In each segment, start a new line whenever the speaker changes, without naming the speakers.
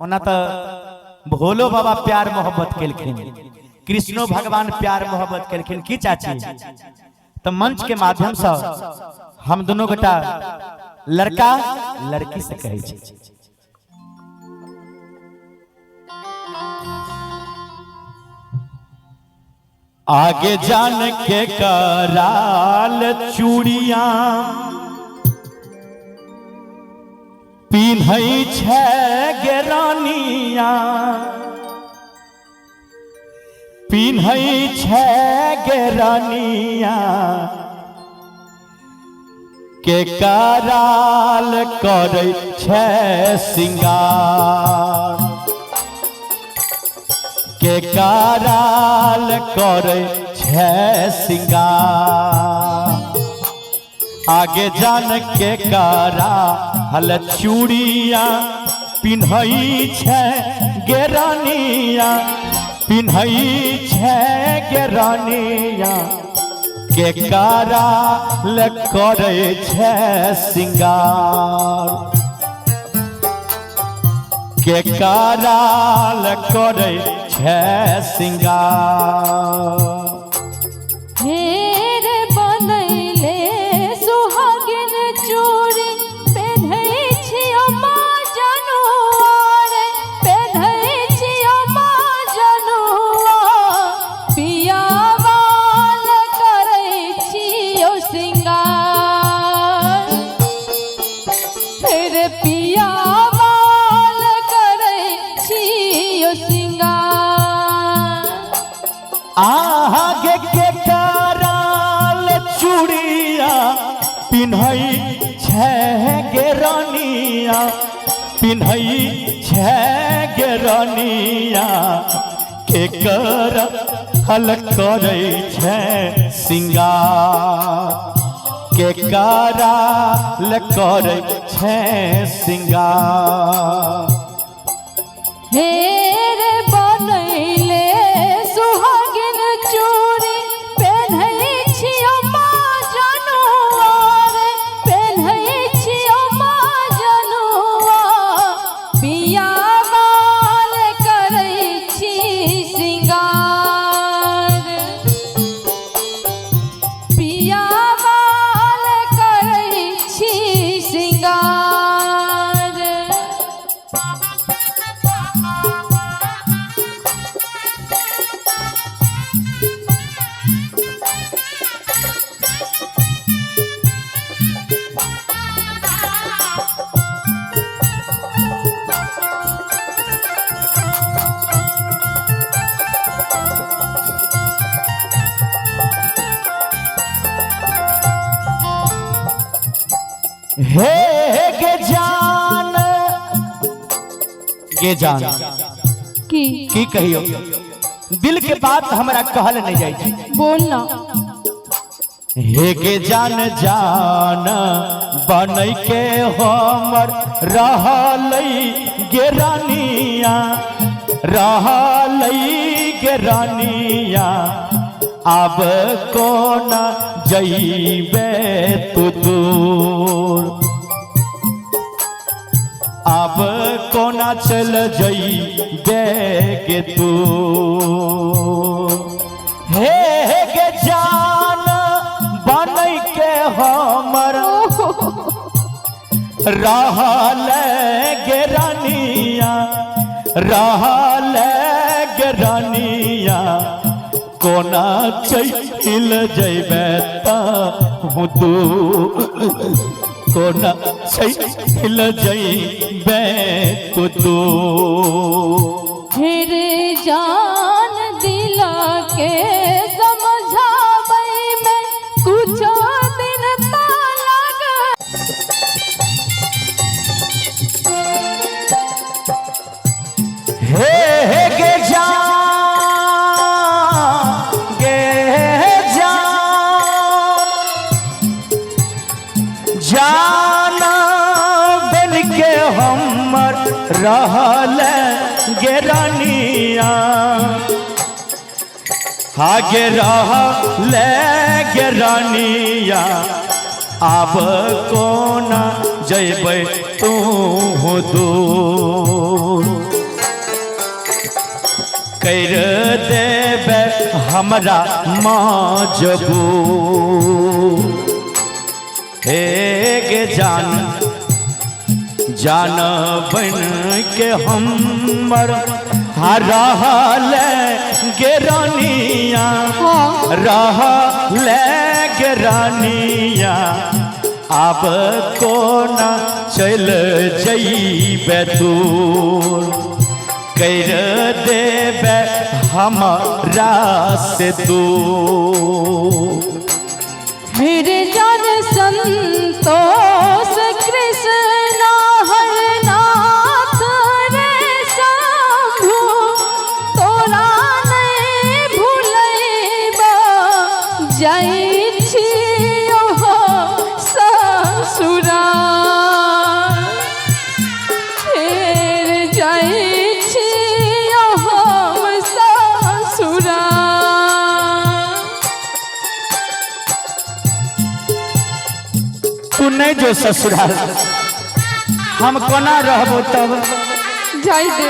ओना तो भोलो बाबा प्यार मोहब्बत केलखिन, कृष्णो भगवान प्यार मोहब्बत केलखिन की चाची। तो मंच के माध्यम से हम दोनों गोटा लड़का लड़की से कहे छी आगे जान के कराल चूड़िया पिन्हई छे गेरानिया पिन्हई छे गेरानिया के कराल करे छे सिंगार के कराल करे छे सिंगार आगे जान के कारा हल चूड़िया पिन्हई छे गेरानिया पिन्हई छे गेरानिया के कराल करे छे सिंगार के कराल करे छे सिंगार।
हेर बनैले सुहागिन चूड़ी पेन्है छियो माँ जनुआर पेन्है छियो माँ जनुआ पियावाल करै छियो सिंगार फेर पियावाल करै छियो सिंगार।
आगे के कराल चूड़िया पिन्हई छे गेरानिया पिन्हई छे गेरानिया के कर हल करे छे सिंगार के कराल करे छे सिंगार।
हेर बनैले सुहागिन चूड़ी पेन्है छियो माँ जनुआर पेन्है छियो माँ जनुआ पियावाल करै छी सिंगार पियावाल करै छी सिंगार।
हे गे जान की कहियो दिल के बात हमरा कहल नहीं जाय छै
बोलना।
हे गे जान जान बनई के हमर रहलई गेरानिया रहलई गेरानिया अब कोना जइबे तू दूर अब कोना चल जइबे के तू हे गे जान बनई के हमर रहल गेरानिया रहल गेरानिया कोना चल जइबे तू कोना चल जइबे तू
फिर जान दिला के समझाबै में कुछ दिन ता लगे।
हे गे जान जाना बन के हमर रहल गेरानिया आगे रहल गेरानिया अब कोना जइबै तू दूर कर देबे हमरा मजबूर। हे गे जान जान बन के हमर रहल गे रानिया, रहल गे रानिया, अब कोना चल जइबे दूर। कर देबे हमरा से दूर।
मेरे जान संतोष कृष्ण हरनाथ रे शंभु, तोरा नहीं भूलैबा जाइ छियौ ससुराल। फेर जाइ छियौ हम ससुराल।
तू नहीं जो ससुराल, हम कोना रहबो तब।
जाई दे।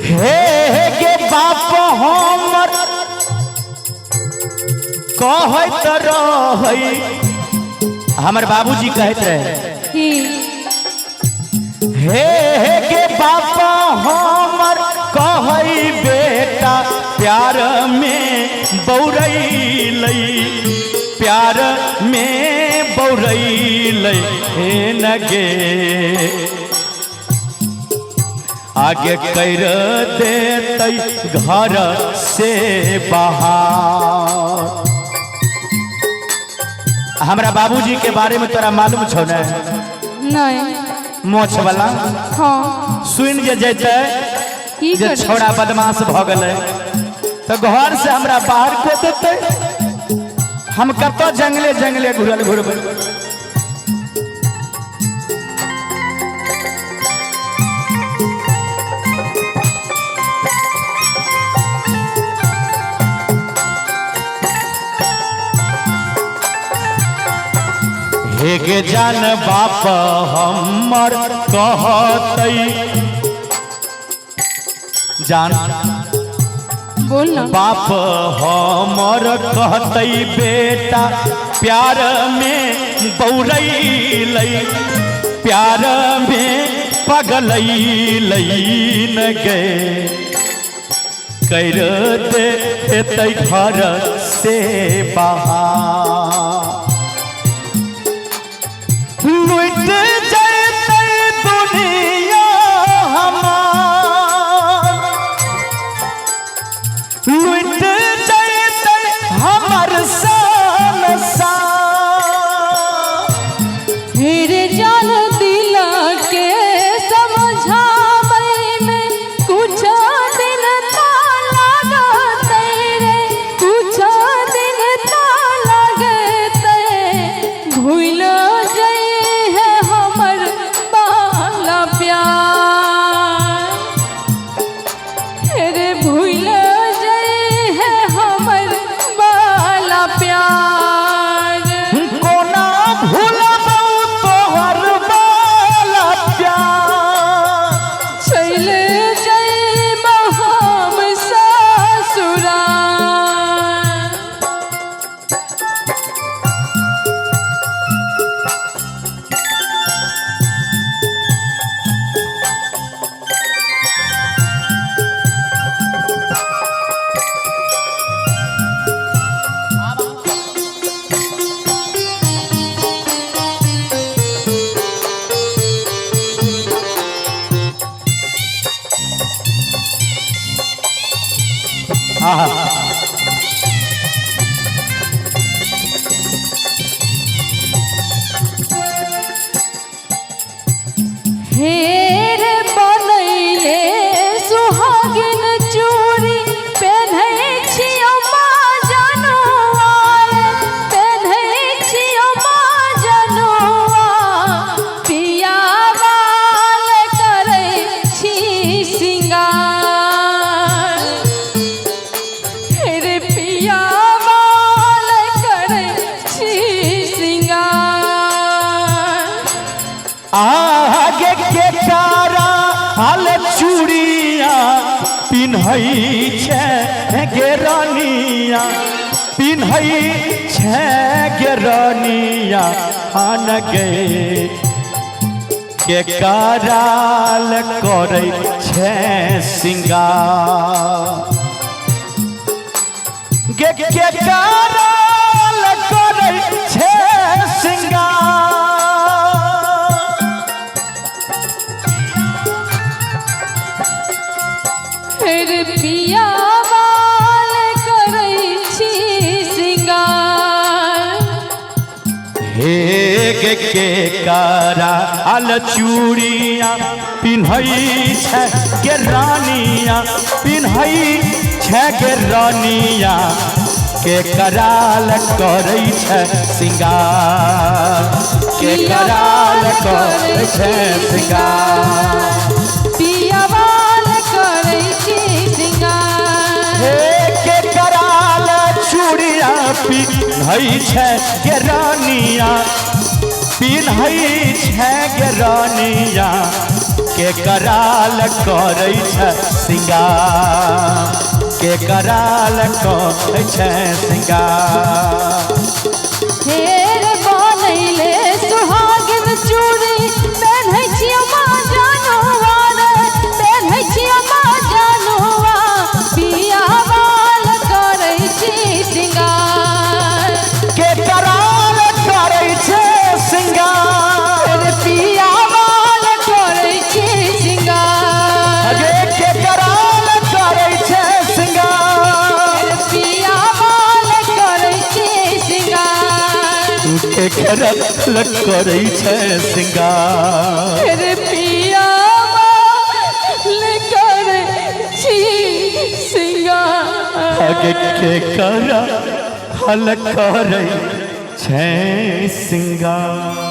हे गे बाप हमर कहत रही, हमर बाबूजी कहत रहे
कि
हे गे बाप हमर कहई बेटा प्यार में बौरैलै, प्यार में बौरैलै। हे नगे आगे कर देतै घर से बाहर। हमरा बाबूजी के बारे में तोरा मालूम छौ न?
नहीं।
मोछ वाला
हाँ।
सुन जे जैते
की
जे
करे?
छोड़ा बदमाश भ गेलै तो घर से हमरा बाहर को देते। हम कतो जंगले जंगले घुरल घुरबै। हे गे जान बाप हमर कहतै, जान
बोल ना।
बाप हमर कहतै बेटा प्यार में बौरैलै, प्यार में पगलैलै न गे। कर देतै घर से बाहर। लुट जैतै दुनिया हमार, लुट जैतै हमर संसार।
मेरे जान दिल के समझाबै में कुछ दिन ता लागतै रे, कुछ दिन ता लागतै। भूल
आहा
हेर बनैले सुहागिन चूड़ी पेन्है छियो माँ जनुआर पेन्है छियो माँ जनुआ पिया बाल करै छी सिंगार हेर पिया बाल करै छी सिंगार
आगे के कारा हाल चूड़िया पिन्है छै गे रानिया पिन्है छै गे रानिया आन गे के कराल करै छै सिंगार गे के कराल करै छै सिंगार
फिर पिया बाल करै छी सिंगार
हे गे के कराल चूड़िया पिन्है छै गे रानिया पिन्है छै गे रानिया के कराल करै छै सिंगार के कराल करै छै सिंगार
पिया बाल करै छी सिंगार
हे के कराल चूड़िया पिन्है छै गे रानिया पिन्है छै गे रानिया के कराल करै छै सिंगार के कराल करै छै सिंगार
हेर बनैले सुहागिन चूड़ी पेन्है छियो माँ जनुआर पेन्है छियो माँ जनुआ पिया बाल करै छी सिंगार
के कराल करै छै सिंगार
पिया बाल करै छी सिंगार
गे के कराल करै छै सिंगार
पिया बाल करै छी सिंगार
के कराल करै छै सिंगार
पिया बाल करै छी सिंगार
गे के कराल करै छै सिंगार।